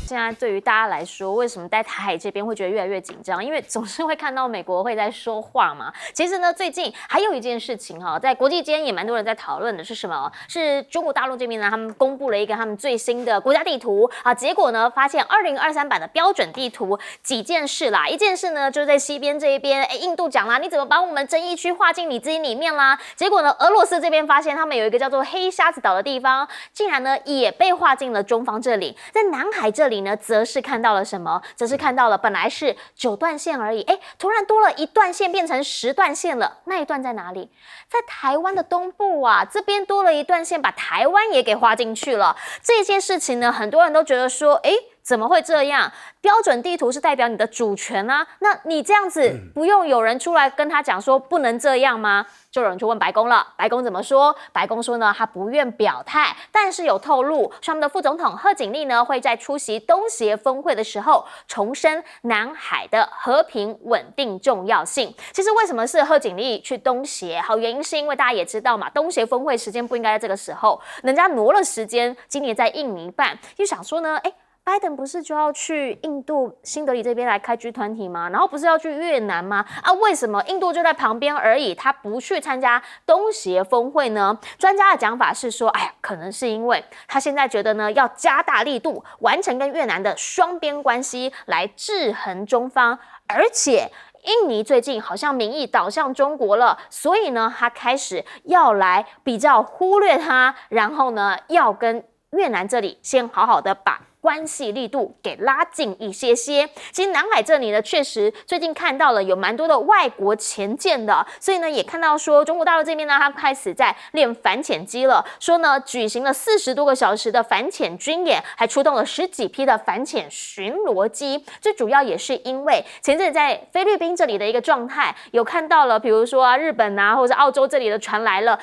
现在对于大家来说，为什么在台海这边会觉得越来越紧张？因为总是会看到美国会在说话嘛。其实呢，最近还有一件事情哈，在国际间也蛮多人在讨论的是什么？是中国大陆这边呢，他们公布了一个他们最新的国家地图啊，结果呢，发现2023版的标准地图几件事啦。一件事呢，就是在西边这一边，印度讲啦，你怎么把我们争议区划进你自己里面啦？结果呢，俄罗斯这边发现他们有一个叫做黑瞎子岛的地方，竟然呢也被划进了中方这里。在南海这里呢，则是看到了什么？则是看到了本来是9段线而已，突然多了1段线，变成10段线了。那一段在哪里？在台湾的东部啊，这边多了1段线，把台湾也给划进去了。这件事情呢，很多人都觉得说，怎么会这样？标准地图是代表你的主权啊，那你这样子不用有人出来跟他讲说不能这样吗？就有人去问白宫了，白宫怎么说？白宫说呢，他不愿表态，但是有透露，说他们的副总统贺锦丽呢会在出席东协峰会的时候重申南海的和平稳定重要性。其实为什么是贺锦丽去东协？好，原因是因为大家也知道嘛，东协峰会时间不应该在这个时候，人家挪了时间，今年在印尼办，就想说呢，拜登不是就要去印度新德里这边来开 G20 吗？然后不是要去越南吗？为什么印度就在旁边而已，他不去参加东协峰会呢？专家的讲法是说，可能是因为他现在觉得呢，要加大力度完成跟越南的双边关系，来制衡中方，而且印尼最近好像民意倒向中国了，所以呢，他开始要来比较忽略他，然后呢，要跟越南这里先好好的把关系力度给拉近一些些。其实南海这里呢，确实最近看到了有蛮多的外国潜舰的，所以呢也看到说中国大陆这边呢，他开始在练反潜机了，说呢举行了40多个小时的反潜军演，还出动了10几批的反潜巡逻机。最主要也是因为前阵子在菲律宾这里的一个状态，有看到了，比如说日本啊，或者澳洲这里的传来了，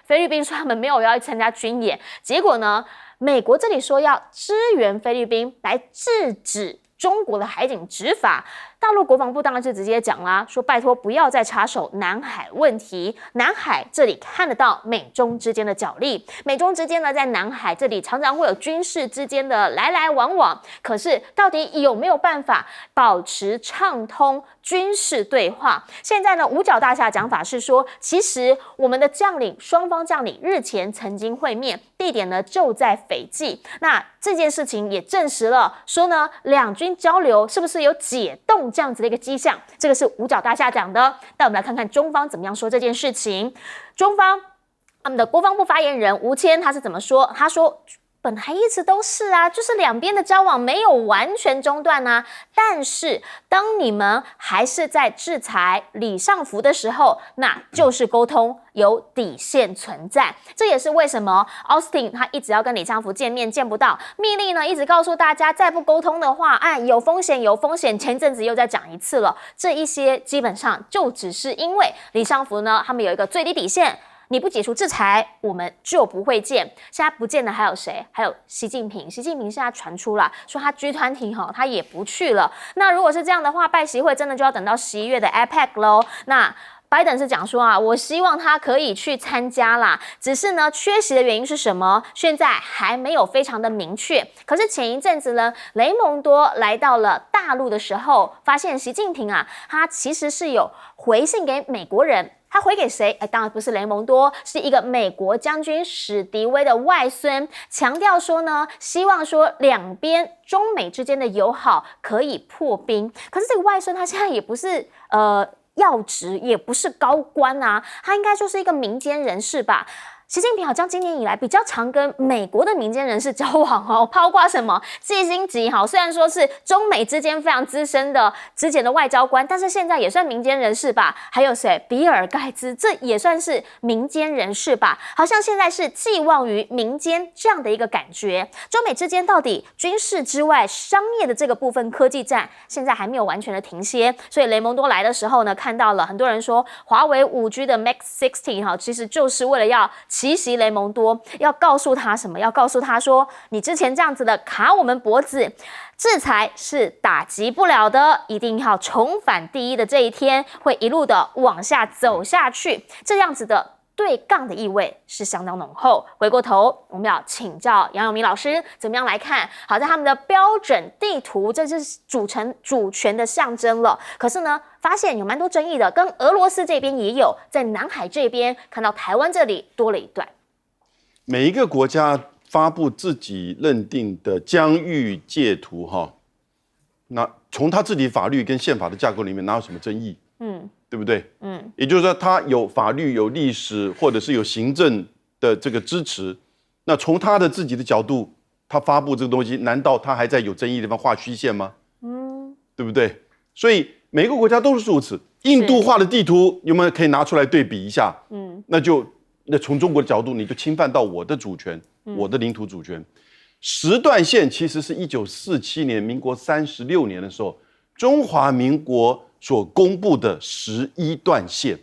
菲律宾说他们没有要参加军演，结果呢，美国这里说要支援菲律宾来制止中国的海警执法，大陆国防部当然是直接讲啦，说拜托不要再插手南海问题。南海这里看得到美中之间的角力，美中之间呢，在南海这里常常会有军事之间的来来往往，可是到底有没有办法保持畅通军事对话？现在呢，五角大厦讲法是说，其实我们的将领双方将领日前曾经会面，地点呢就在斐济。那这件事情也证实了，说呢两军交流是不是有解冻这样子的一个迹象？这个是五角大厦讲的。那我们来看看中方怎么样说这件事情。中方他们的国防部发言人吴谦他是怎么说？他说，本来一直都是啊，就是两边的交往没有完全中断啊，但是当你们还是在制裁李尚福的时候，那就是沟通有底线存在。这也是为什么 Austin 他一直要跟李尚福见面，见不到，密令呢一直告诉大家，再不沟通的话，有风险有风险，前阵子又再讲一次了。这一些基本上就只是因为李尚福呢，他们有一个最低底线，你不解除制裁，我们就不会见。现在不见的还有谁？还有习近平。习近平现在传出了说他G20他也不去了。那如果是这样的话，拜习会真的就要等到11月的 APEC 咯。那拜登是讲说我希望他可以去参加啦，只是呢缺席的原因是什么？现在还没有非常的明确。可是前一阵子呢，雷蒙多来到了大陆的时候，发现习近平他其实是有回信给美国人。他回给谁？当然不是雷蒙多，是一个美国将军史迪威的外孙，强调说呢，希望说两边中美之间的友好可以破冰。可是这个外孙他现在也不是要职，也不是高官啊，他应该就是一个民间人士吧。习近平好像今年以来比较常跟美国的民间人士交往包括什么季辛吉虽然说是中美之间非常资深的之前的外交官，但是现在也算民间人士吧。还有谁？比尔盖茨，这也算是民间人士吧。好像现在是寄望于民间这样的一个感觉。中美之间到底军事之外商业的这个部分科技战，现在还没有完全的停歇。所以雷蒙多来的时候呢，看到了很多人说华为5G 的 Max 60其实就是为了要奇袭雷蒙多，要告诉他什么？要告诉他说，你之前这样子的卡我们脖子，制裁是打击不了的，一定要重返第一的这一天，会一路的往下走下去。这样子的对杠的意味是相当浓厚。回过头，我们要请教杨永明老师，怎么样来看？好在他们的标准地图，这是主权的象征了。可是呢，发现有蛮多争议的，跟俄罗斯这边也有，在南海这边看到台湾这里多了一段。每一个国家发布自己认定的疆域界图，那从他自己法律跟宪法的架构里面哪有什么争议？对不对？也就是说，他有法律、有历史，或者是有行政的这个支持。那从他的自己的角度，他发布这个东西，难道他还在有争议的地方画虚线吗？对不对？所以每个国家都是如此。印度画的地图有没有可以拿出来对比一下？那从中国的角度，你就侵犯到我的主权，我的领土主权。十段线其实是1947年，民国36年的时候，中华民国所公布的11段线。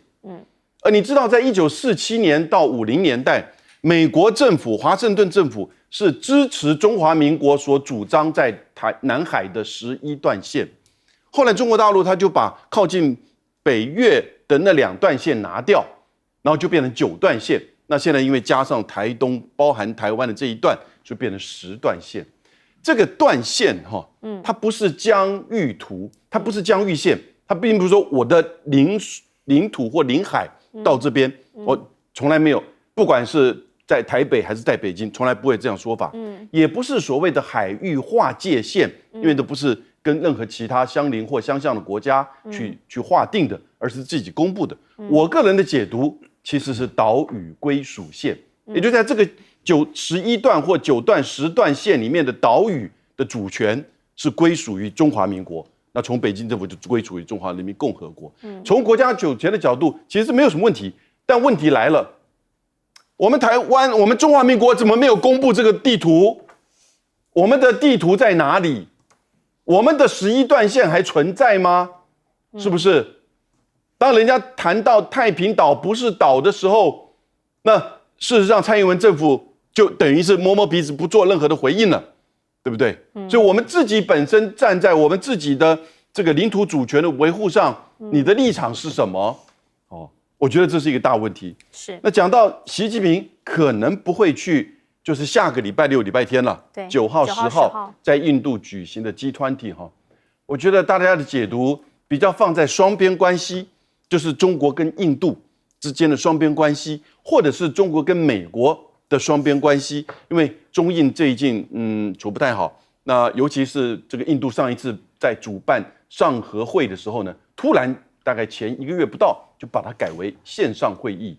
而你知道，在1947年到50年代，美国政府、华盛顿政府是支持中华民国所主张在南海的11段线。后来中国大陆他就把靠近北越的那2段线拿掉，然后就变成9段线。那现在因为加上台东包含台湾的这一段，就变成10段线。这个段线它不是疆域图，它不是疆域线，它并不是说我的领土或领海到这边，我从来没有，不管是在台北还是在北京，从来不会这样说法。也不是所谓的海域划界线，因为都不是跟任何其他相邻或相像的国家去划定的，而是自己公布的。我个人的解读其实是岛屿归属线，也就在这个11段或9段、10段线里面的岛屿的主权是归属于中华民国。那从北京政府就归属于中华人民共和国。从国家主权的角度，其实没有什么问题。但问题来了，我们台湾、我们中华民国怎么没有公布这个地图？我们的地图在哪里？我们的11段线还存在吗？是不是？当人家谈到太平岛不是岛的时候，那事实上蔡英文政府就等于是摸摸鼻子不做任何的回应了，对不对？所以我们自己本身站在我们自己的这个领土主权的维护上，你的立场是什么？我觉得这是一个大问题。是。那讲到习近平可能不会去，就是下个礼拜6、礼拜天了，9号、10号在印度举行的 G20 我觉得大家的解读比较放在双边关系，就是中国跟印度之间的双边关系，或者是中国跟美国的双边关系，因为中印最近处不太好。那尤其是这个印度上一次在主办上合会的时候呢，突然大概前1个月不到就把它改为线上会议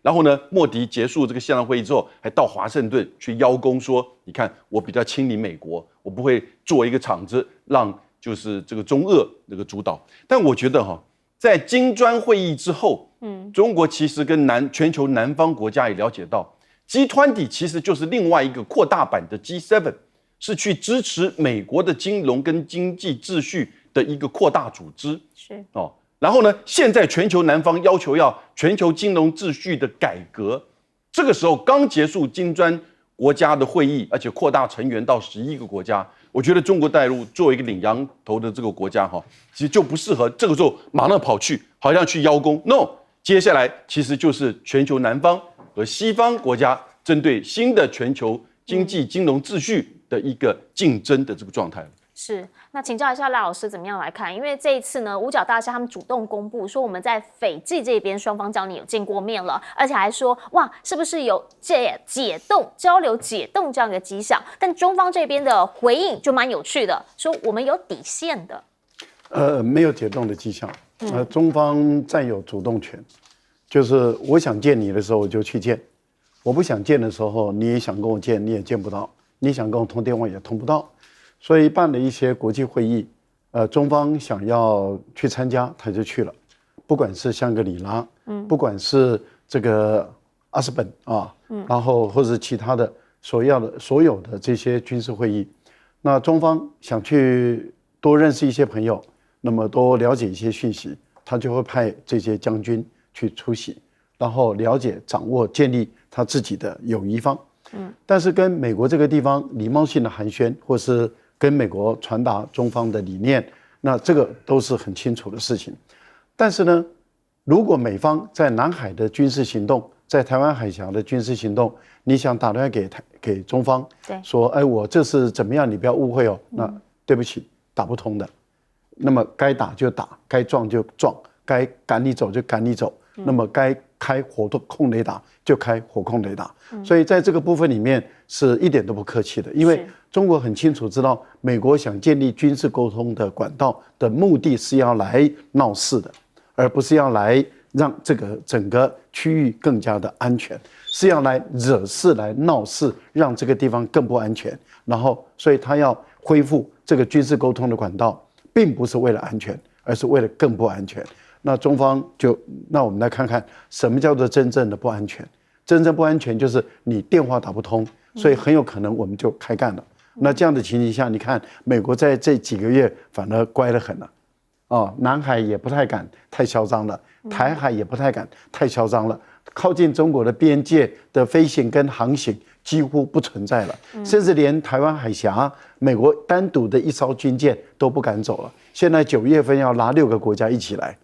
然后呢，莫迪结束这个线上会议之后，还到华盛顿去邀功说，你看我比较亲邻美国，我不会做一个场子让就是这个中俄那个主导。但我觉得在金砖会议之后，中国其实跟全球南方国家也了解到 ，G20 其实就是另外一个扩大版的 G7， 是去支持美国的金融跟经济秩序的一个扩大组织。是然后呢，现在全球南方要求要全球金融秩序的改革，这个时候刚结束金砖国家的会议，而且扩大成员到11个国家。我觉得中国大陆作为一个领洋头的这个国家其实就不适合这个时候马上跑去，好像去邀功。No， 接下来其实就是全球南方和西方国家针对新的全球经济金融秩序的一个竞争的这个状态。是，那请教一下赖老师怎么样来看？因为这一次呢，五角大厦他们主动公布说，我们在斐济这边双方将领有见过面了，而且还说哇，是不是有交流解冻这样一个迹象？但中方这边的回应就蛮有趣的，说我们有底线的。没有解冻的迹象。中方占有主动权，就是我想见你的时候我就去见，我不想见的时候，你也想跟我见，你也见不到，你想跟我通电话也通不到。所以办了一些国际会议，中方想要去参加，他就去了，不管是香格里拉，不管是这个阿斯本然后或者其他的所有的这些军事会议，那中方想去多认识一些朋友，那么多了解一些讯息，他就会派这些将军去出席，然后了解、掌握、建立他自己的友谊方。但是跟美国这个地方礼貌性的寒暄，或是跟美国传达中方的理念，那这个都是很清楚的事情。但是呢，如果美方在南海的军事行动在台湾海峡的军事行动，你想打电话给中方，对，说，哎，我这是怎么样，你不要误会哦。那对不起，打不通的。那么该打就打，该撞就撞，该赶你走就赶你走。那么该开火控雷达就开火控雷达。所以在这个部分里面是一点都不客气的，因为中国很清楚知道，美国想建立军事沟通的管道的目的是要来闹事的，而不是要来让这个整个区域更加的安全，是要来惹事、来闹事，让这个地方更不安全。然后，所以他要恢复这个军事沟通的管道，并不是为了安全，而是为了更不安全。那中方那我们来看看什么叫做真正的不安全。真正不安全就是你电话打不通，所以很有可能我们就开干了。那这样的情形下，你看美国在这几个月反而乖得很了。南海也不太敢太嚣张了，台海也不太敢太嚣张了，靠近中国的边界的飞行跟航行几乎不存在了，甚至连台湾海峡，美国单独的一艘军舰都不敢走了。现在9月份要拉6个国家一起来，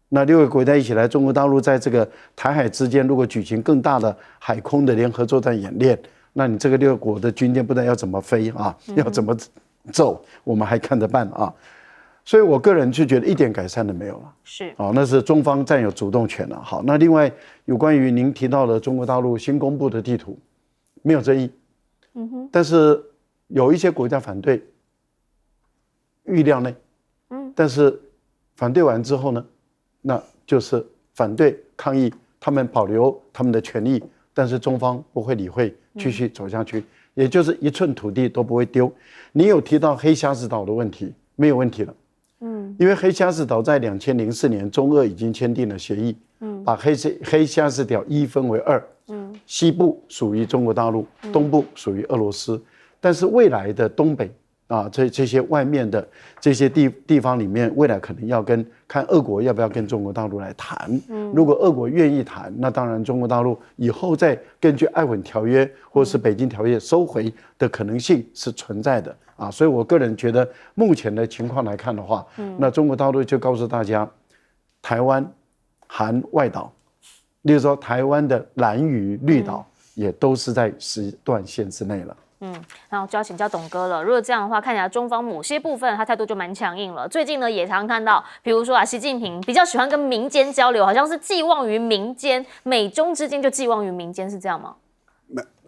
那6个国家一起来，中国大陆在这个台海之间如果举行更大的海空的联合作战演练，那你这个6个国的军舰不知道要怎么飞啊，要怎么走，我们还看着办啊。所以我个人就觉得一点改善都没有了，是那是中方占有主动权了。好，那另外有关于您提到的中国大陆新公布的地图，没有争议，但是有一些国家反对，预料内，但是反对完之后呢，那就是反对抗议，他们保留他们的权利，但是中方不会理会，继续走下去，也就是1寸土地都不会丢。你有提到黑瞎子岛的问题，没有问题了。因为黑瞎子岛在2004年中俄已经签订了协议，把黑瞎子岛一分为2，西部属于中国大陆，东部属于俄罗斯，但是未来的东北这些外面的这些地方里面，未来可能要看俄国要不要跟中国大陆来谈。如果俄国愿意谈，那当然中国大陆以后再根据《爱吻条约》或是《北京条约》收回的可能性是存在的。所以我个人觉得目前的情况来看的话，那中国大陆就告诉大家，台湾含外岛，例如说台湾的兰屿、绿岛，也都是在时段线之内了。然后就要请教董哥了。如果这样的话，看起来中方某些部分他态度就蛮强硬了。最近呢，也常看到，比如说习近平比较喜欢跟民间交流，好像是寄望于民间，美中之间就寄望于民间，是这样吗？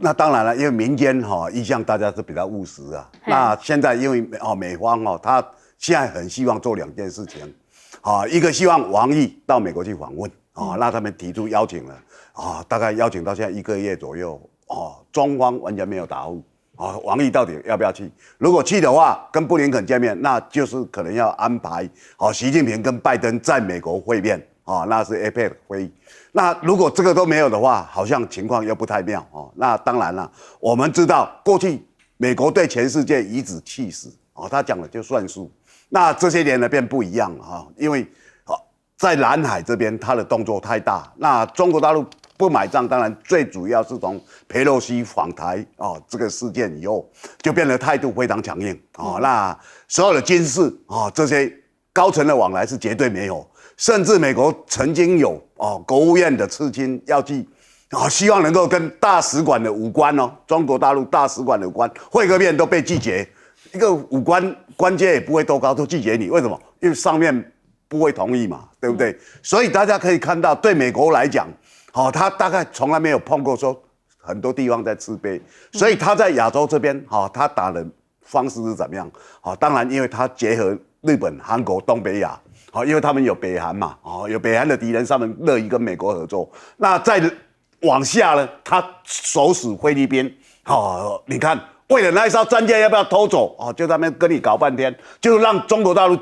那当然了，因为民间一向大家是比较务实啊。那现在因为美方他现在很希望做2件事情，一个希望王毅到美国去访问那他们提出邀请了大概邀请到现在1个月左右中方完全没有答复王毅到底要不要去？如果去的话，跟布林肯见面，那就是可能要安排习近平跟拜登在美国会面那是 APEC 会议。那如果这个都没有的话，好像情况又不太妙那当然了，我们知道过去美国对全世界颐指气使他讲了就算数。那这些年呢变不一样了因为在南海这边他的动作太大，那中国大陆不买账，当然最主要是从裴洛西访台这个事件以后，就变得态度非常强硬那所有的军事这些高层的往来是绝对没有。甚至美国曾经有国务院的次卿要去希望能够跟大使馆的武官中国大陆大使馆的武官会个面，都被拒绝。一个武官官阶也不会多高，都拒绝你，为什么？因为上面不会同意嘛，对不对？所以大家可以看到，对美国来讲他大概从来没有碰过说很多地方在吃瘪，所以他在亚洲这边他打的方式是怎么样当然因为他结合日本、韩国、东北亚因为他们有北韩嘛有北韩的敌人，他们乐意跟美国合作。那再往下呢，他手使菲律宾你看为了那一艘战舰要不要偷走就在那边跟你搞半天，就让中国大陆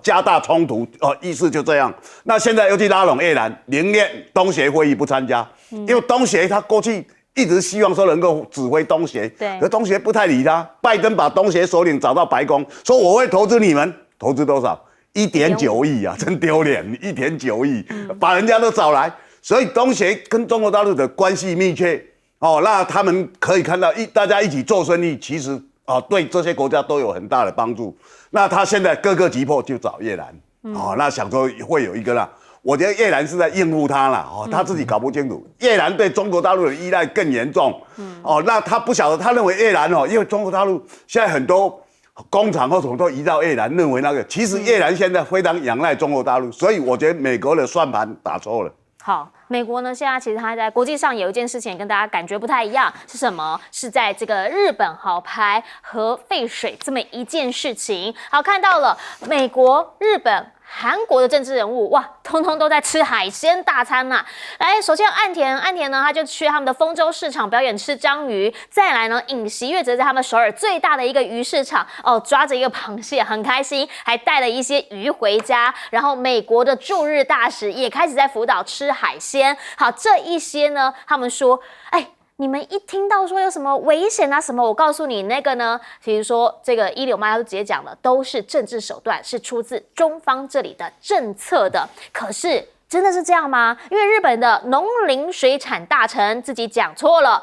加大冲突意思就这样。那现在又去拉拢越南，宁愿东协会议不参加，因为东协他过去一直希望说能够指挥东协，对，可东协不太理他。拜登把东协首领找到白宫，说我会投资你们，投资多少？1.9亿啊，真丢脸！1.9亿，把人家都找来，所以东协跟中国大陆的关系密切那他们可以看到大家一起做生意，其实对这些国家都有很大的帮助。那他现在各个击破就找越南那想说会有一个我觉得越南是在应付他了哦，他自己搞不清楚，越南对中国大陆的依赖更严重。哦，那他不晓得，他认为越南哦，因为中国大陆现在很多工厂或什么都移到越南，认为那个其实越南现在非常仰赖中国大陆，所以我觉得美国的算盘打错了。好，美国呢，现在其实它在国际上有一件事情跟大家感觉不太一样，是什么？是在这个日本好排核废水这么一件事情。好，看到了美国、日本、韩国的政治人物，哇，通通都在吃海鲜大餐呐、来，首先岸田呢，他就去他们的丰州市场表演吃章鱼。再来呢，尹锡悦则在他们首尔最大的一个鱼市场哦，抓着一个螃蟹，很开心，还带了一些鱼回家。然后美国的驻日大使也开始在福岛吃海鲜。好，这一些呢，他们说，哎。你们一听到说有什么危险啊什么，我告诉你那个呢，比如说这个196他就直接讲了，都是政治手段，是出自中方这里的政策的。可是真的是这样吗？因为日本的农林水产大臣自己讲错了。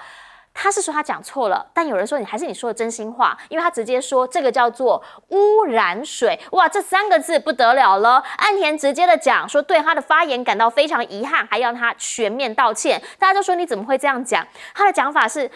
他是说他讲错了，但有人说你还是你说的真心话，因为他直接说这个叫做污染水，哇，这3个字不得了了。岸田直接的讲说对他的发言感到非常遗憾，还要他全面道歉。大家就说你怎么会这样讲？他的讲法是。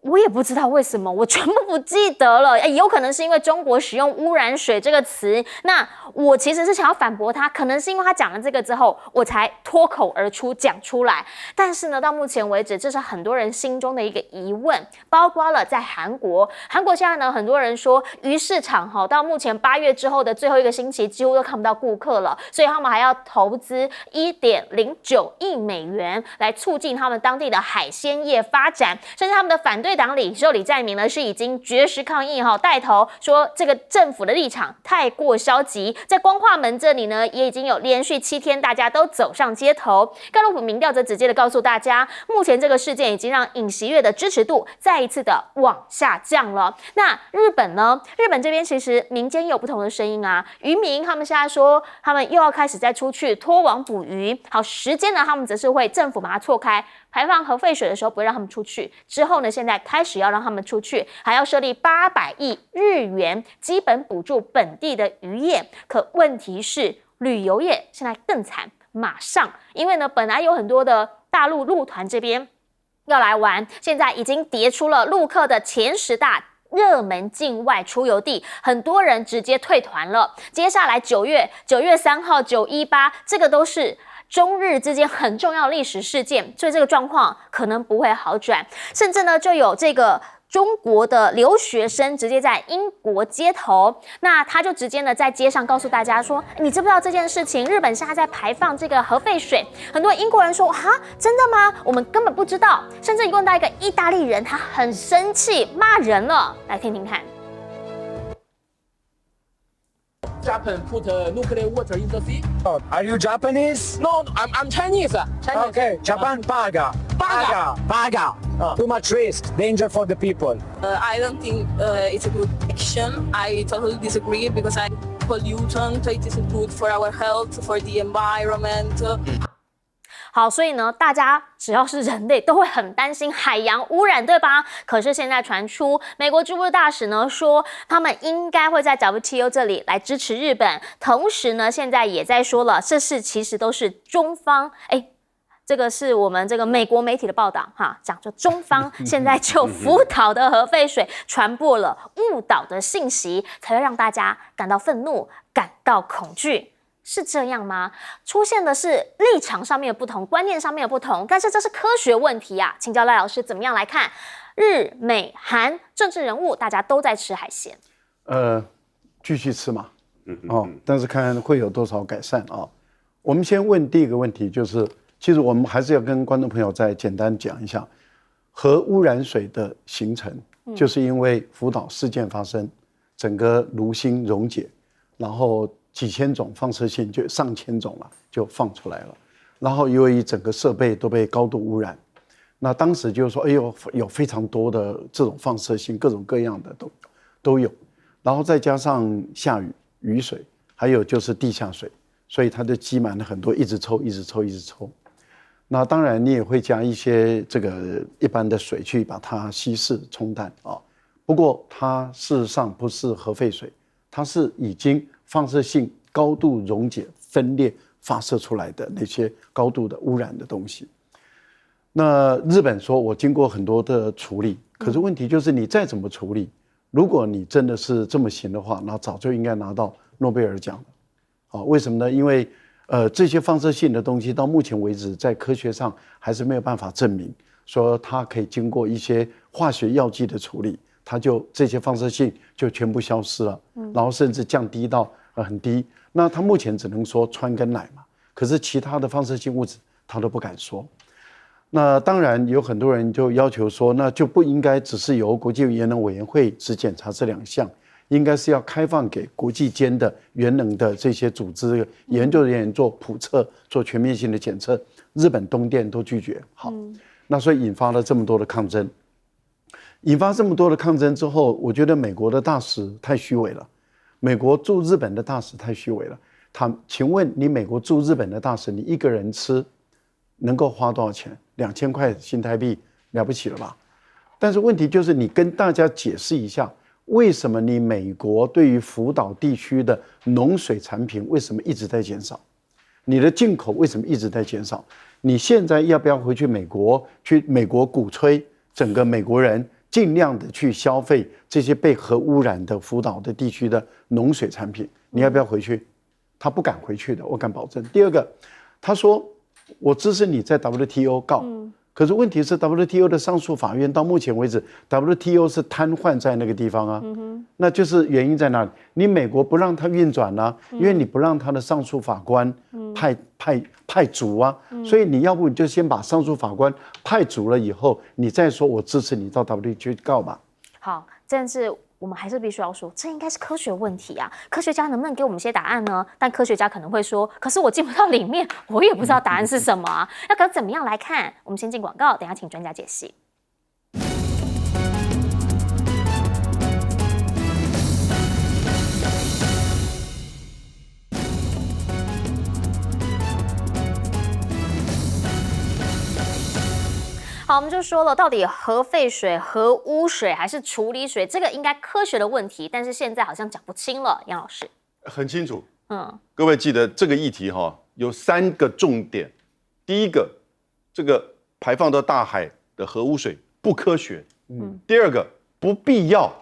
我也不知道为什么，我全部不记得了。有可能是因为中国使用污染水这个词，那我其实是想要反驳他，可能是因为他讲了这个之后，我才脱口而出讲出来。但是呢，到目前为止，这是很多人心中的一个疑问，包括了在韩国现在呢，很多人说鱼市场到目前8月之后的最后一个星期，几乎都看不到顾客了，所以他们还要投资1.09亿美元来促进他们当地的海鲜业发展，甚至他们的反对党领袖李在明呢是已经绝食抗议带头说这个政府的立场太过消极，在光化门这里呢也已经有连续7天大家都走上街头。盖洛普民调则直接的告诉大家，目前这个事件已经让尹锡悦的支持度再一次的往下降了。那日本呢？日本这边其实民间也有不同的声音啊，渔民他们现在说他们又要开始再出去拖网捕鱼，好，时间呢他们则是会政府把它错开，排放核废水的时候不会让他们出去，之后呢现在开始要让他们出去，还要设立800亿日元基本补助本地的渔业。可问题是旅游业现在更惨，马上因为呢本来有很多的大陆陆团这边要来玩，现在已经跌出了陆客的前10大热门境外出游地，很多人直接退团了。接下来9月3号、918，这个都是中日之间很重要的历史事件，所以这个状况可能不会好转，甚至呢就有这个中国的留学生直接在英国街头，那他就直接呢在街上告诉大家说，你知不知道这件事情？日本现在在排放这个核废水，很多英国人说哈，真的吗？我们根本不知道，甚至用到一个意大利人，他很生气骂人了，来听听看。Japan put nuclear water in the sea. Oh, are you Japanese? No, I'm Chinese. Chinese. Okay, Japan Baga. Too much risk, danger for the people. I don't think it's a good action. I totally disagree because pollutant, it isn't good for our health, for the environment. 好，所以呢，大家只要是人类都会很担心海洋污染，对吧？可是现在传出美国驻日大使呢说，他们应该会在 WTO 这里来支持日本，同时呢，现在也在说了，这是其实都是中方，这个是我们这个美国媒体的报道哈，讲说中方现在就福岛的核废水传播了误导的信息，才会让大家感到愤怒、感到恐惧。是这样吗？出现的是立场上面的不同，观念上面的不同，但是这是科学问题啊！请教赖老师怎么样来看日美韩政治人物大家都在吃海鲜？继续吃嘛，但是看会有多少改善啊？我们先问第一个问题，就是其实我们还是要跟观众朋友再简单讲一下核污染水的形成，就是因为福岛事件发生，整个炉心溶解，然后几千种放射性就上千种了，就放出来了。然后由于整个设备都被高度污染，那当时就是说，有非常多的这种放射性，各种各样的都有。然后再加上下雨水，还有就是地下水，所以它就积满了很多，一直抽。那当然你也会加一些这个一般的水去把它稀释冲淡啊。不过它事实上不是核废水，它是已经放射性高度溶解、分裂、发射出来的那些高度的污染的东西。那日本说我经过很多的处理，可是问题就是你再怎么处理，如果你真的是这么行的话，那早就应该拿到诺贝尔奖了。为什么呢？因为这些放射性的东西到目前为止在科学上还是没有办法证明说它可以经过一些化学药剂的处理，它就这些放射性就全部消失了，然后甚至降低到很低。那它目前只能说氚跟氖嘛，可是其他的放射性物质它都不敢说。那当然有很多人就要求说，那就不应该只是由国际原能委员会只检查这2项，应该是要开放给国际间的原能的这些组织研究人员做普测，做全面性的检测。日本东电都拒绝。好，那所以引发了这么多的抗争。引发这么多的抗争之后，我觉得美国的大使太虚伪了，美国驻日本的大使太虚伪了。请问你美国驻日本的大使，你一个人吃能够花多少钱？2000块新台币了不起了吧？但是问题就是你跟大家解释一下，为什么你美国对于福岛地区的农水产品为什么一直在减少？你的进口为什么一直在减少？你现在要不要回去美国？去美国鼓吹整个美国人尽量的去消费这些被核污染的福岛的地区的农水产品？你要不要回去？他不敢回去的，我敢保证。第二个，他说我支持你在 WTO 告，可是问题是 WTO 的上诉法院到目前为止 ，WTO 是瘫痪在那个地方啊，那就是原因在哪里？你美国不让它运转啊，因为你不让他的上诉法官派足啊，所以你要不你就先把上诉法官派足了以后，你再说我支持你到 WTO 告吧。好，但是我们还是必须要说，这应该是科学问题啊！科学家能不能给我们一些答案呢？但科学家可能会说，可是我进不到里面，我也不知道答案是什么啊。那该怎么样来看？我们先进广告，等一下请专家解析。好，我们就说了，到底核废水、核污水还是处理水，这个应该科学的问题，但是现在好像讲不清了。杨老师，很清楚。各位记得这个议题有3个重点。第一个，这个排放到大海的核污水不科学。第二个，不必要。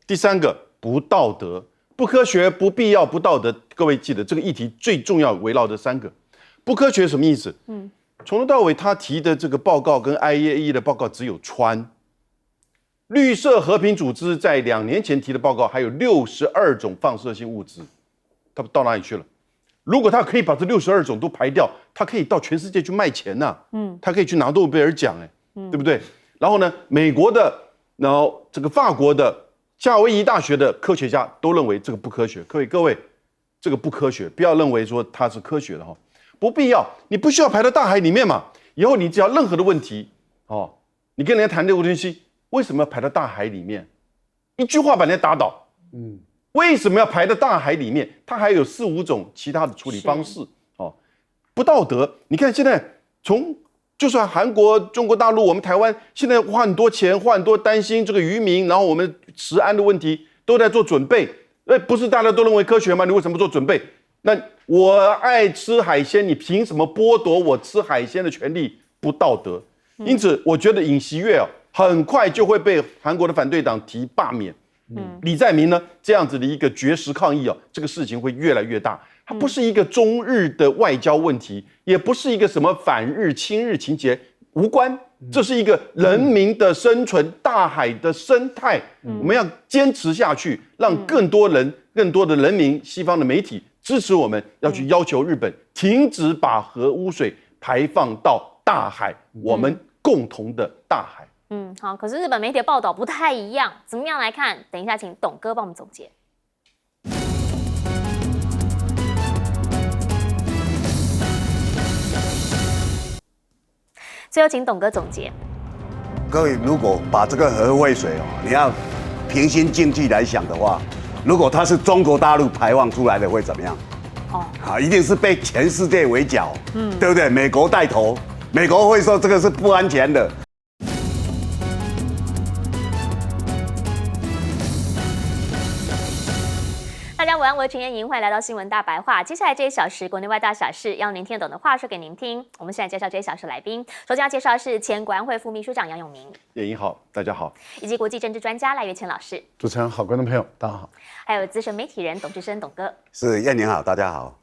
第3个，不道德。不科学、不必要、不道德。各位记得这个议题最重要围绕这3个。不科学什么意思？从头到尾，他提的这个报告跟 IAEA 的报告只有氚，绿色和平组织在2年前提的报告还有62种放射性物质，它到哪里去了？如果他可以把这62种都排掉，他可以到全世界去卖钱呐，他可以去拿诺贝尔奖，对不对？然后呢，美国的，然后这个法国的，夏威夷大学的科学家都认为这个不科学。各位，这个不科学，不要认为说它是科学的不必要，你不需要排到大海里面嘛。以后你只要任何的问题，你跟人家谈这个东西，为什么要排到大海里面？一句话把人家打倒。为什么要排到大海里面？它还有4、5种其他的处理方式。不道德。你看现在就算韩国、中国大陆、我们台湾，现在花很多钱，花很多担心这个渔民，然后我们食安的问题都在做准备。不是大家都认为科学吗？你为什么不做准备？那我爱吃海鲜，你凭什么剥夺我吃海鲜的权利？不道德。因此，我觉得尹锡悦很快就会被韩国的反对党提罢免。李在明呢，这样子的一个绝食抗议这个事情会越来越大。它不是一个中日的外交问题，也不是一个什么反日亲日情节，无关。这是一个人民的生存，大海的生态，我们要坚持下去，让更多的人民、西方的媒体支持我们，要去要求日本停止把核污水排放到大海，我们共同的大海。好，可是日本媒体的报道不太一样，怎么样来看？等一下，请董哥帮我们总结。最后，请董哥总结。各位，如果把这个核废水你要平心静气来想的话，如果它是中国大陆排放出来的，会怎么样？一定是被全世界围剿，对不对？美国带头，美国会说这个是不安全的。大家晚安，我是陈燕莹，欢迎来到新闻大白话。接下来这一小时，国内外大小事，要您听得懂的话说给您听。我们现在介绍这一小时来宾，首先要介绍的是前国安会副秘书长杨永明，燕莹好，大家好，以及国际政治专家赖岳谦老师。主持人好，观众朋友大家好，还有资深媒体人董志生董哥。是燕宁好，大家好。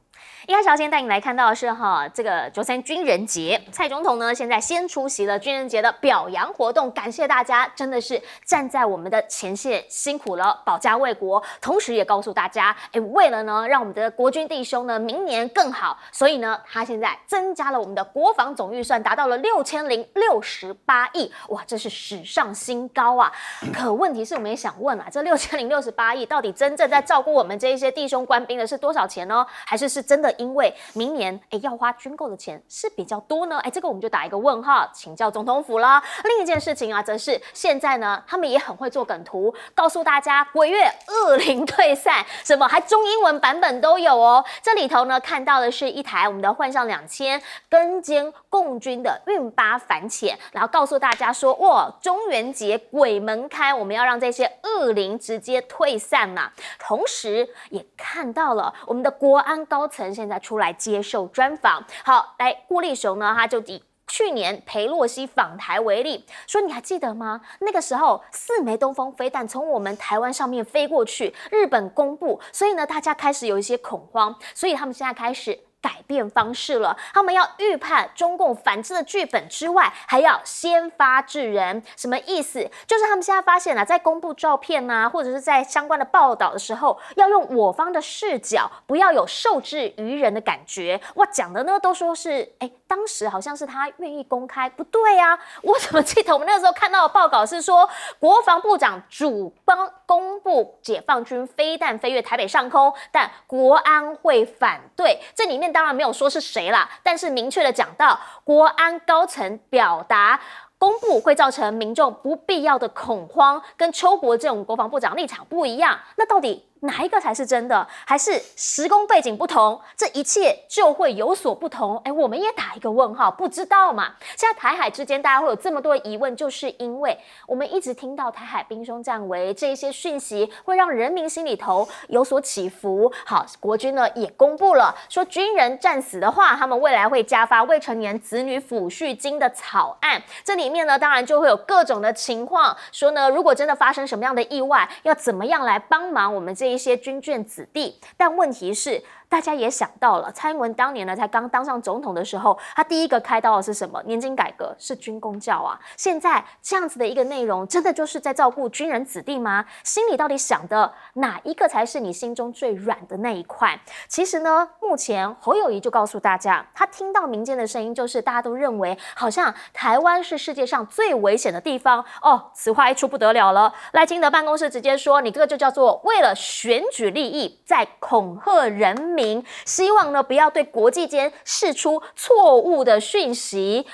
一开始要先带你来看到的是这个93军人节，蔡总统呢现在先出席了军人节的表扬活动，感谢大家，真的是站在我们的前线辛苦了，保家卫国，同时也告诉大家，为了呢让我们的国军弟兄呢明年更好，所以呢他现在增加了我们的国防总预算，达到了6068亿，哇，这是史上新高啊！可问题是我们也想问啊，这6068亿到底真正在照顾我们这一些弟兄官兵的是多少钱呢？还是真的因为明年要花军购的钱是比较多呢？这个我们就打一个问号，请教总统府啦。另一件事情啊，则是现在呢，他们也很会做梗图，告诉大家鬼月恶灵退散，什么还中英文版本都有哦。这里头呢，看到的是一台我们的幻象2000跟监共军的运8反潜，然后告诉大家说，哇，中元节鬼门开，我们要让这些恶灵直接退散嘛。同时也看到了我们的国安高层现在出来接受专访。好，来顾立雄呢，他就以去年裴洛西访台为例，说你还记得吗？那个时候4枚东风飞弹从我们台湾上面飞过去，日本公布，所以呢，大家开始有一些恐慌，所以他们现在开始改变方式了，他们要预判中共反制的剧本之外，还要先发制人。什么意思？就是他们现在发现在公布照片啊，或者是在相关的报道的时候，要用我方的视角，不要有受制于人的感觉。哇，讲的呢都说是，当时好像是他愿意公开，不对啊！我怎么记得我们那个时候看到的报告是说，国防部长主帮公布解放军飞弹飞越台北上空，但国安会反对。这里面当然没有说是谁啦，但是明确的讲到，国安高层表达公布会造成民众不必要的恐慌，跟邱国这种国防部长立场不一样。那到底哪一个才是真的？还是时空背景不同，这一切就会有所不同？我们也打一个问号，不知道嘛。现在台海之间大家会有这么多疑问，就是因为我们一直听到台海兵凶战危这一些讯息，会让人民心里头有所起伏。好，国军呢也公布了，说军人战死的话，他们未来会加发未成年子女抚恤金的草案。这里面呢，当然就会有各种的情况，说呢，如果真的发生什么样的意外，要怎么样来帮忙我们这一些军眷子弟。但问题是，大家也想到了，蔡英文当年呢才刚当上总统的时候，他第一个开刀的是什么？年金改革，是军公教啊。现在这样子的一个内容，真的就是在照顾军人子弟吗？心里到底想的哪一个才是你心中最软的那一块？其实呢，目前侯友宜就告诉大家，他听到民间的声音，就是大家都认为好像台湾是世界上最危险的地方哦。此话一出不得了了，赖清德办公室直接说，你这个就叫做为了选举利益在恐吓人民，希望呢不要对国际间释出错误的讯息。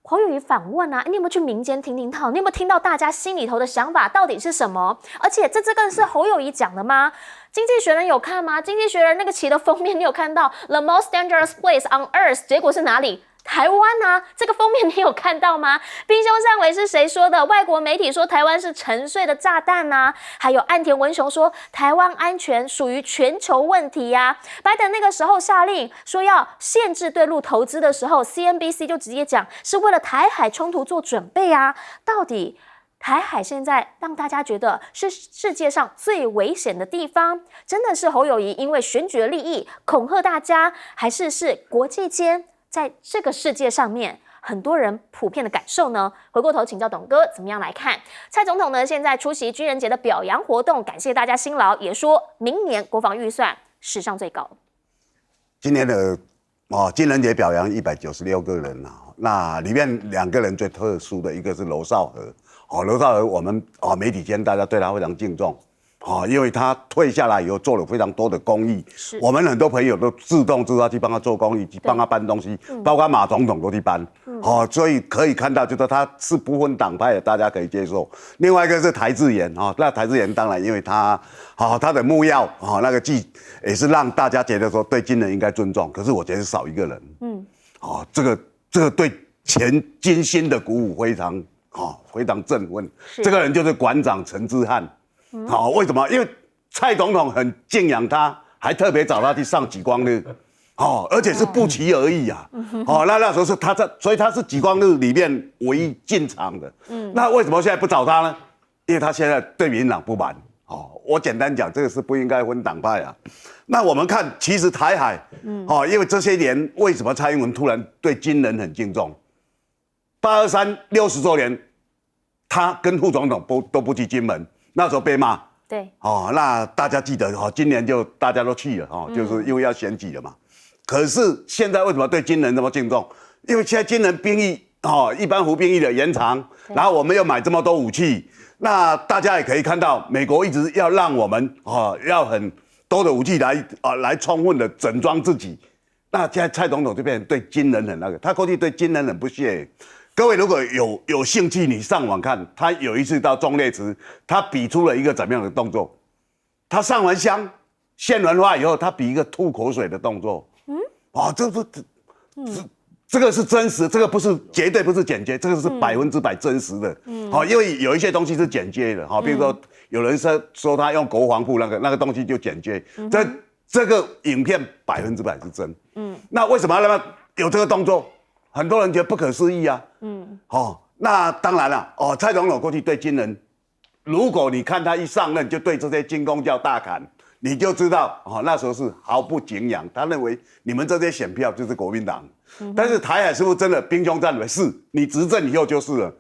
侯友宜反问啊，你有没有去民间听听到？你有没有听到大家心里头的想法到底是什么？而且这个是侯友宜讲的吗？经济学人有看吗？经济学人那个旗的封面你有看到 The most dangerous place on earth， 结果是哪里？台湾啊，这个封面你有看到吗？兵凶战危是谁说的？外国媒体说台湾是沉睡的炸弹啊，还有岸田文雄说台湾安全属于全球问题啊。拜登那个时候下令说要限制对陆投资的时候 ，CNBC 就直接讲是为了台海冲突做准备啊。到底台海现在让大家觉得是世界上最危险的地方，真的是侯友宜因为选举的利益恐吓大家，还是国际间在这个世界上面很多人普遍的感受呢？回过头请教董哥怎么样来看？蔡总统呢现在出席军人节的表扬活动，感谢大家辛劳，也说明年国防预算史上最高。今年的军人节表扬196个人啊，那里面2个人最特殊的，一个是娄少和。娄少和我们媒体间大家对他非常敬重。因为他退下来以后做了非常多的公益，我们很多朋友都自动自发去帮他做公益，去帮他搬东西，包括马总统都去搬。所以可以看到，就是他是不分党派的，大家可以接受。另外一个是台志远那台志远当然因为他他的幕僚那个也是让大家觉得说对军人应该尊重，可是我觉得少一个人。这个对全军心的鼓舞非常振奋。这个人就是馆长陈之汉。为什么？因为蔡总统很敬仰他，还特别找他去上极光日，而且是不期而遇啊，那时候是他在，所以他是极光日里面唯一进场的。那为什么现在不找他呢？因为他现在对民进党不满。我简单讲，这个是不应该分党派啊。那我们看，其实台海，因为这些年为什么蔡英文突然对军人很敬重？823 60周年，他跟副总统都不去金门，那时候被骂。对，那大家记得今年就大家都去了就是因为要选举了嘛。可是现在为什么对军人这么敬重？因为现在军人兵役一般服兵役的延长，然后我们又买这么多武器。那大家也可以看到，美国一直要让我们要很多的武器来充分的整装自己。那现在蔡总统就变成对军人很那个，他过去对军人很不屑。各位如果有兴趣，你上网看，他有一次到忠烈祠，他比出了一个怎么样的动作？他上完香、献完花以后，他比一个吐口水的动作。这个是真实，这个绝对不是剪接，这个是100%真实的。因为有一些东西是剪接的，比如说有人说他用国防部那个东西就剪接，这个影片100%是真。那为什么要有这个动作？很多人觉得不可思议啊。那当然了，蔡总统过去对军人，如果你看他一上任就对这些军公教大砍，你就知道那时候是毫不敬仰，他认为你们这些选票就是国民党。但是台海是不是真的兵凶战危？是，你执政以后就是了。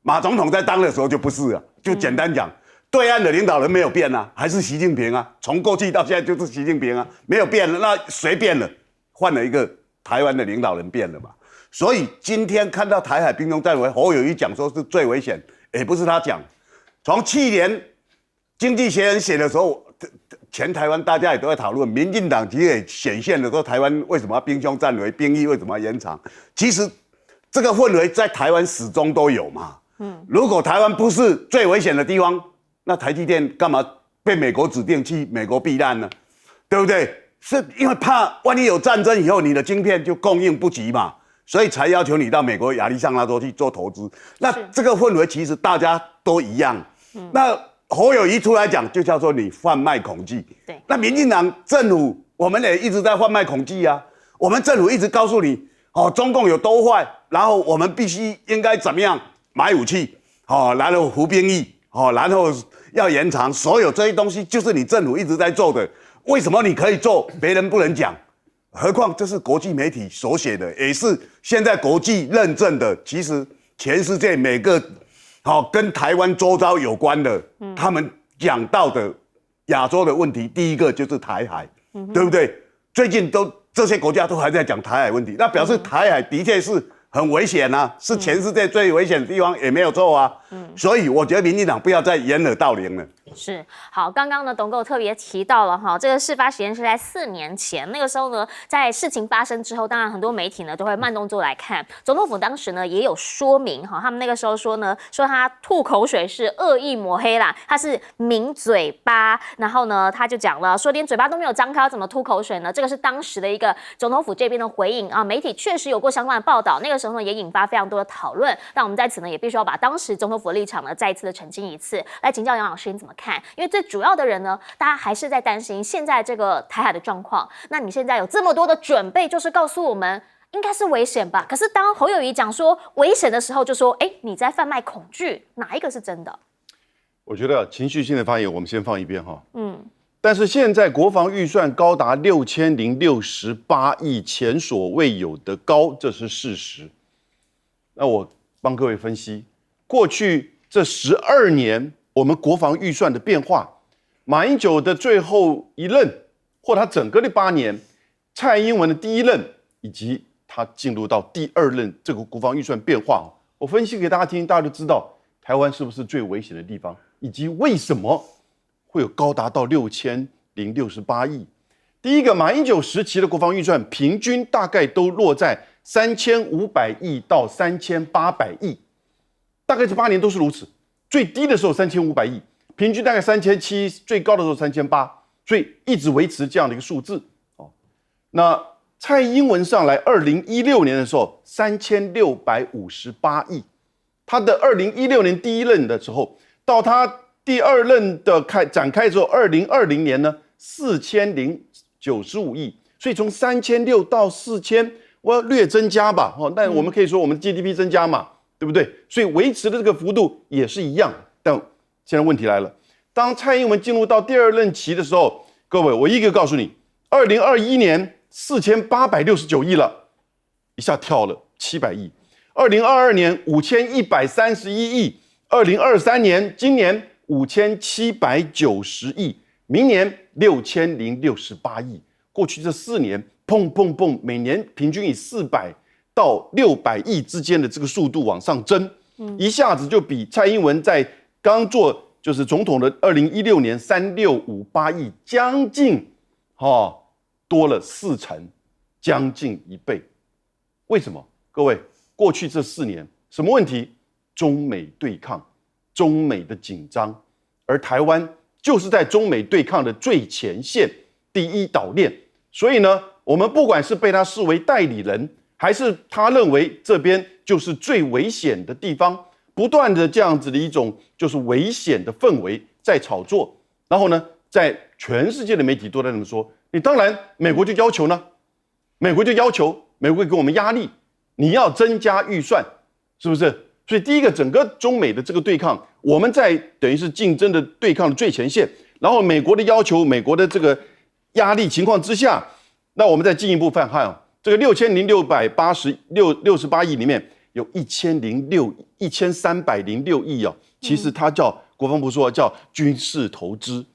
马总统在当的时候就不是了。就简单讲，对岸的领导人没有变啊，还是习近平啊，从过去到现在就是习近平啊，没有变了。那谁变了？换了一个台湾的领导人变了嘛。所以今天看到台海兵凶战危，侯友宜讲说是最危险，也不是他讲。从去年经济学人写的时候，全台湾大家也都在讨论，民进党其实也显现了说台湾为什么要兵凶战危，兵役为什么要延长？其实这个氛围在台湾始终都有嘛。如果台湾不是最危险的地方，那台积电干嘛被美国指定去美国避难呢？对不对？是因为怕万一有战争以后，你的晶片就供应不及嘛，所以才要求你到美国亚利桑那州去做投资。那这个氛围其实大家都一样。那侯友宜出来讲，就叫做你贩卖恐惧。对，那民进党政府，我们也一直在贩卖恐惧啊。我们政府一直告诉你，中共有多坏，然后我们必须应该怎么样买武器，然后服兵役，然后要延长，所有这些东西就是你政府一直在做的。为什么你可以做，别人不能讲？何况这是国际媒体所写的，也是现在国际认证的。其实全世界每个跟台湾周遭有关的，他们讲到的亚洲的问题，第一个就是台海，对不对？最近这些国家都还在讲台海问题，那表示台海的确是很危险啊，是全世界最危险的地方，也没有错啊。所以我觉得民进党不要再掩耳盗铃了。是好，刚刚呢，董哥特别提到了这个事发时间是在4年前，那个时候呢，在事情发生之后，当然很多媒体呢都会慢动作来看。总统府当时呢也有说明他们那个时候说他吐口水是恶意抹黑啦，他是抿嘴巴，然后呢他就讲了说连嘴巴都没有张开，怎么吐口水呢？这个是当时的一个总统府这边的回应啊，媒体确实有过相关的报道，那个时候呢也引发非常多的讨论。但我们在此呢也必须要把当时总统府的立场呢再一次的澄清一次。来请教杨老师你怎么看？因为最主要的人呢，大家还是在担心现在这个台海的状况。那你现在有这么多的准备，就是告诉我们应该是危险吧？可是当侯友宜讲说危险的时候，就说你在贩卖恐惧，哪一个是真的？我觉得情绪性的发言我们先放一边哈。但是现在国防预算高达6068亿，前所未有的高，这是事实。那我帮各位分析，过去这12年我们国防预算的变化，马英九的最后一任，或他整个的8年，蔡英文的第1任，以及他进入到第2任这个国防预算变化，我分析给大家听，大家就知道台湾是不是最危险的地方，以及为什么会有高达到6068亿。第一个，马英九时期的国防预算平均大概都落在3500亿到3800亿，大概这8年都是如此。最低的时候3500亿，平均大概3700，最高的时候3800，所以一直维持这样的一个数字。那蔡英文上来2016年的时候3658亿，他的2016年第1任的时候，到他第二任的展开之后，2020年呢4095亿，所以从3600到4000，我要略增加吧，但我们可以说我们 GDP 增加嘛，对不对？所以维持的这个幅度也是一样。但现在问题来了，当蔡英文进入到第二任期的时候，各位，我一个告诉你，2021年4869亿了，一下跳了700亿；2022年5131亿；2023年今年5790亿，明年6068亿。过去这4年，砰砰砰，每年平均以400到600亿之间的这个速度往上增，一下子就比蔡英文在刚做就是总统的2016年3658亿，将近多了4成，将近1倍。为什么？各位，过去这4年什么问题？中美对抗，中美的紧张，而台湾就是在中美对抗的最前线，第一岛链。所以呢，我们不管是被他视为代理人，还是他认为这边就是最危险的地方，不断的这样子的一种就是危险的氛围在炒作。然后呢，在全世界的媒体都在这么说，你当然美国就要求呢，美国会给我们压力，你要增加预算，是不是？所以第一个，整个中美的这个对抗，我们在等于是竞争的对抗的最前线，然后美国的要求，美国的这个压力情况之下，那我们再进一步看这个6668亿里面有1306亿其实它叫国防部说叫军事投资，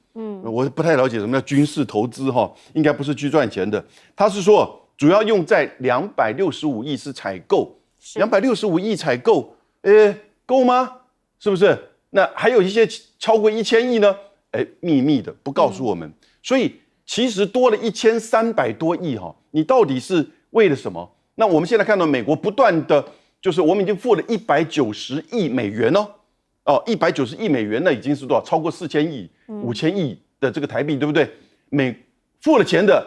我不太了解什么叫军事投资应该不是去赚钱的，他是说主要用在265亿是采购，265亿采购，够吗？是不是？那还有一些超过1000亿呢？秘密的不告诉我们，所以其实多了1300多亿你到底是为了什么？那我们现在看到美国不断的，就是我们已经付了190亿美元190亿美元，那已经是多少？超过4000亿、5000亿的这个台币，对不对？付了钱的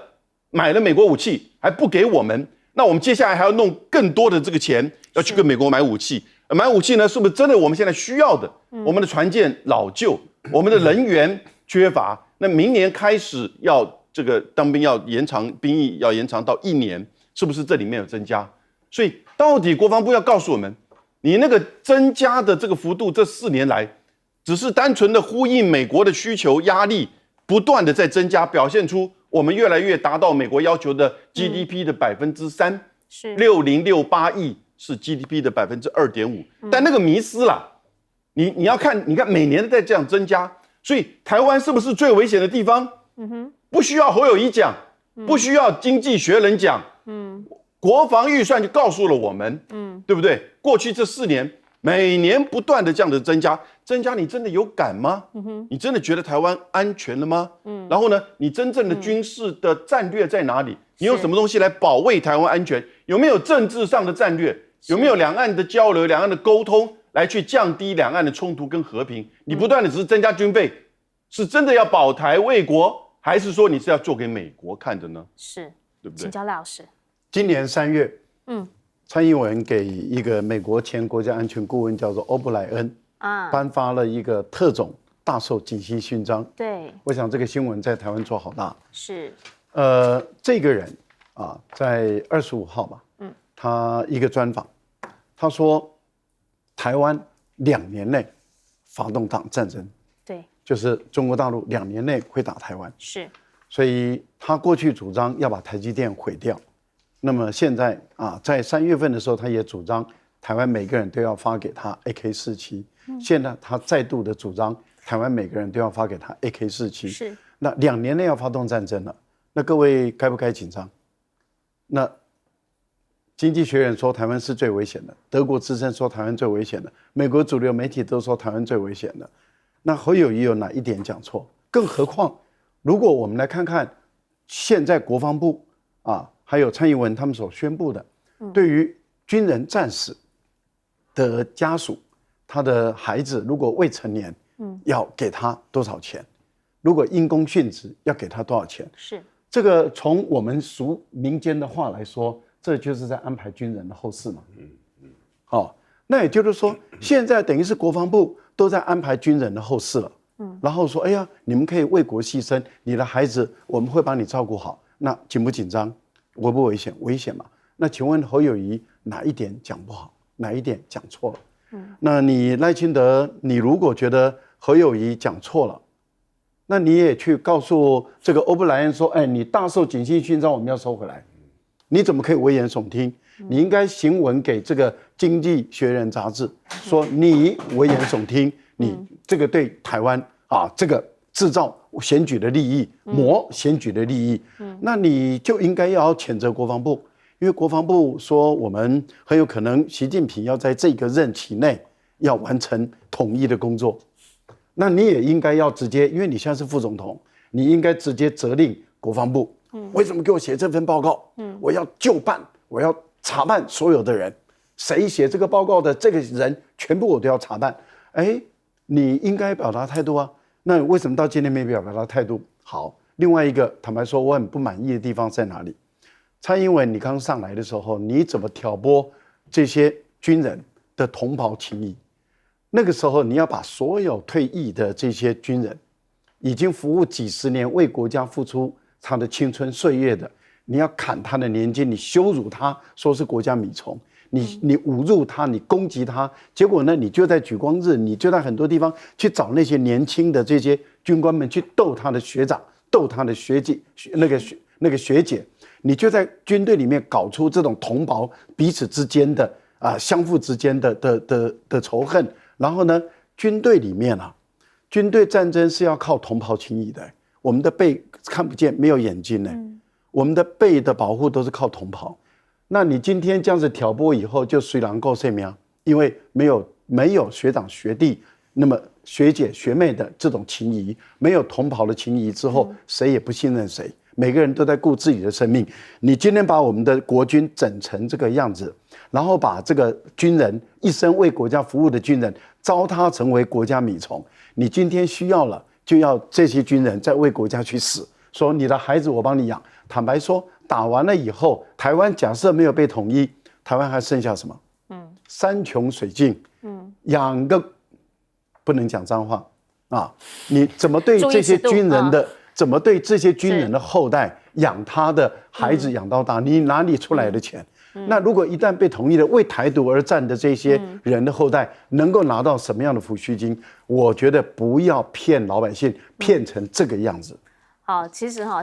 买了美国武器还不给我们，那我们接下来还要弄更多的这个钱要去跟美国买武器。买武器呢，是不是真的我们现在需要的？我们的船舰老旧，我们的人员缺乏。那明年开始要这个当兵要延长，兵役要延长到1年，是不是这里面有增加？所以到底国防部要告诉我们，你那个增加的这个幅度，这4年来只是单纯的呼应美国的需求压力，不断的在增加，表现出我们越来越达到美国要求的 GDP 的3%，是6068亿是 GDP 的2.5%，但那个迷失啦，你要看，你看每年在这样增加，所以台湾是不是最危险的地方？不需要侯友宜讲，不需要经济学人讲，国防预算就告诉了我们，对不对？过去这4年，每年不断的这样的增加，你真的有感吗？你真的觉得台湾安全了吗？然后呢，你真正的军事的战略在哪里？你用什么东西来保卫台湾安全？有没有政治上的战略？有没有两岸的交流、两岸的沟通，来去降低两岸的冲突跟和平？你不断的只是增加军费，是真的要保台卫国，还是说你是要做给美国看的呢？是，对不对？请教赖老师。今年3月，蔡英文给一个美国前国家安全顾问叫做欧布莱恩颁发了一个特种大绶锦旗勋章。对，我想这个新闻在台湾做好大。是，这个人在25号吧，他一个专访，他说台湾2年内发动战争，对，就是中国大陆2年内会打台湾，是，所以他过去主张要把台积电毁掉，那么现在在3月份的时候，他也主张台湾每个人都要发给他 AK-47，现在他再度的主张台湾每个人都要发给他 AK-47，是，那2年内要发动战争了，那各位该不该紧张？那经济学人说台湾是最危险的，德国之声说台湾最危险的，美国主流媒体都说台湾最危险的。那侯友宜有哪一点讲错？更何况，如果我们来看看现在国防部还有蔡英文他们所宣布的，对于军人战死的家属，他的孩子如果未成年，要给他多少钱？如果因公殉职，要给他多少钱？是。这个从我们俗民间的话来说，这就是在安排军人的后事嘛。那也就是说，现在等于是国防部都在安排军人的后事了。然后说，哎呀，你们可以为国牺牲，你的孩子我们会帮你照顾好，那紧不紧张？危不危险？危险嘛。那请问侯友宜哪一点讲不好，哪一点讲错了？那你赖清德，你如果觉得侯友宜讲错了，那你也去告诉这个欧布莱恩说，哎，你大受警惕勋章，我们要收回来。你怎么可以危言耸听？你应该行文给这个《经济学人》杂志，说你危言耸听，你这个对台湾啊，这个制造选举的利益，谋选举的利益，那你就应该要谴责国防部。因为国防部说，我们很有可能习近平要在这个任期内要完成统一的工作，那你也应该要直接，因为你现在是副总统，你应该直接责令国防部，为什么给我写这份报告？我要就办，我要查办所有的人，谁写这个报告的这个人，全部我都要查办。哎，你应该表达态度啊，那为什么到今天没表达态度？好，另外一个，坦白说，我很不满意的地方在哪里？蔡英文，你刚上来的时候，你怎么挑拨这些军人的同袍情谊？那个时候，你要把所有退役的这些军人，已经服务几十年、为国家付出他的青春岁月的，你要砍他的年金，你羞辱他，说是国家米虫，你侮辱他，你攻击他，结果呢，你就在举光日，你就在很多地方去找那些年轻的这些军官们去斗他的学长，斗他的学姐，那个学姐。你就在军队里面搞出这种同袍彼此之间的相互之间的仇恨，然后呢，军队里面军队战争是要靠同袍情谊的，我们的背看不见，没有眼睛呢，我们的背的保护都是靠同袍。那你今天这样子挑拨以后，就随狼够谁命？因为没有学长学弟，那么学姐学妹的这种情谊，没有同袍的情谊之后，谁也不信任谁。每个人都在顾自己的生命。你今天把我们的国军整成这个样子，然后把这个军人一生为国家服务的军人糟蹋成为国家米虫，你今天需要了，就要这些军人再为国家去死。说你的孩子我帮你养。坦白说，打完了以后，台湾假设没有被统一，台湾还剩下什么？山穷水尽，养个不能讲脏话啊！你怎么对这些军人的？怎么对这些军人的后代养他的孩子养到大？你哪里出来的钱？那如果一旦被统一了，为台独而战的这些人的后代能够拿到什么样的抚恤金？我觉得不要骗老百姓，骗成这个样子。好，其实